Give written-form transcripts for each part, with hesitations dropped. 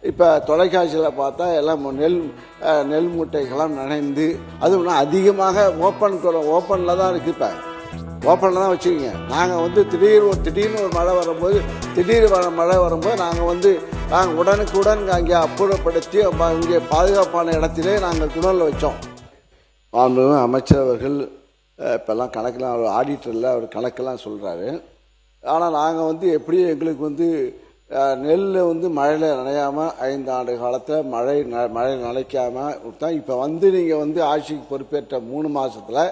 இப்போ தொலைக்காட்சியில் பார்த்தா எல்லாம் நெல் மூட்டைகள்லாம் நனைந்து அதுவும் அதிகமாக ஓப்பனில் தான் இருக்குது. இப்போ ஓப்பனில் தான் வச்சுக்கோங்க. நாங்கள் திடீர்னு ஒரு மழை வரும்போது மழை வரும்போது நாங்கள் உடனுக்குடன் அங்கே அப்புறப்படுத்தி இங்கே பாதுகாப்பான இடத்திலே நாங்கள் குடலில் வச்சோம். அமைச்சர் அவர்கள் இப்போல்லாம் கணக்கெல்லாம் அவர் ஆடிட்டரில் அவர் கணக்கெல்லாம் சொல்கிறாரு. ஆனால் நாங்கள் எப்படியும் எங்களுக்கு நெல் மழையில் நனையாமல் 5 ஆண்டு காலத்தில் மழை நனைக்காமல் தான் இப்போ நீங்கள் ஆட்சிக்கு பொறுப்பேற்ற 3 மாதத்தில்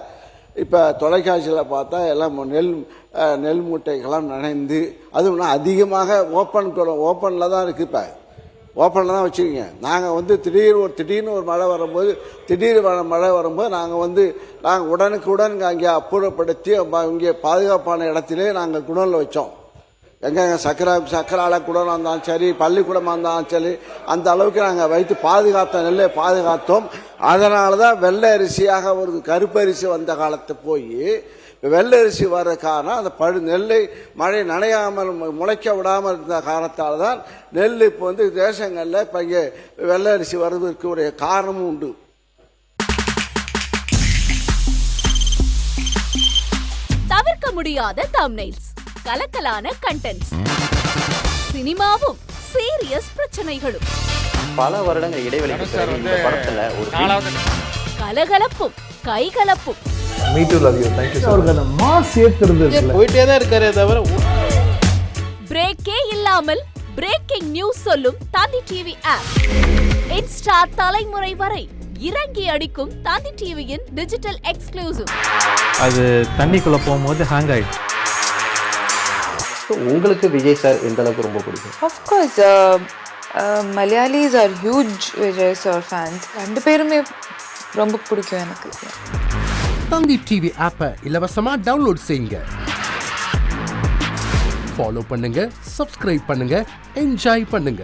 இப்போ தொலைக்காட்சியில் பார்த்தா எல்லாம் நெல் மூட்டைகள்லாம் நனைந்து அதுவும் அதிகமாக ஓப்பனில் தான் இருக்குது. இப்போ ஓப்பனில் தான் வச்சுக்கோங்க. நாங்கள் திடீர்னு ஒரு மழை வரும்போது நாங்கள் உடனுக்குடன் அங்கே அப்புறப்படுத்தி இங்கே பாதுகாப்பான இடத்திலே நாங்கள் குடலில் வச்சோம். எங்கே சக்கரால குடலாக இருந்தாலும் சரி, பள்ளிக்கூடமாக இருந்தாலும் சரி, அந்த அளவுக்கு நாங்கள் வைத்து நெல்லை பாதுகாத்தோம். அதனால தான் வெள்ளை அரிசியாக ஒரு கருப்பரிசி வந்த காலத்தை போய் வெள்ளை அரிசி வர காரணம் அந்த நெல்லை மழை நனையாமல் முளைக்க விடாமல் இருந்த காரணத்தால் தான் நெல் இப்போ தேசங்களில் இப்போ இங்கே வெள்ளை அரிசி வருவதற்கு ஒரு காரணமும் உண்டு. தவிர்க்க முடியாத தம்ப்நெயில்ஸ், கலக்கலான கண்டென்ட்ஸ், சினிமாவும் சீரியஸ் பிரச்சனைகளும், பல வருடங்கள் இடைவெளிக்கு பிறகு இந்த படத்துல ஒரு கலகலப்பும் கைகலப்பும், போயிட்டே தான் இருக்காரே தவிர பிரேக்கே இல்லாமல் பிரேக்கிங் நியூஸ் சொல்லும் தந்தி டிவி ஆப். இன்ஸ்டா தலைமுறை வரை இறங்கி அடிக்கும் தந்தி டிவியின் டிஜிட்டல் எக்ஸ்க்ளூசிவ். அது தண்ணிக்குள்ள போகும்போது ஹேங் ஆயிடுச்சு. உங்களுக்கு விஜய் சார் எந்த அளவுக்கு ரொம்ப பிடிக்கும்? Of course, Malayalis are huge Vijay sir fans. 2 பேருமே ரொம்ப பிடிக்கும் எனக்கு. தந்தி டிவி ஆப்பை இலவசமா டவுன்லோட் செய்யுங்க. ஃபாலோ பண்ணுங்க, சப்ஸ்கிரைப் பண்ணுங்க, என்ஜாய் பண்ணுங்க.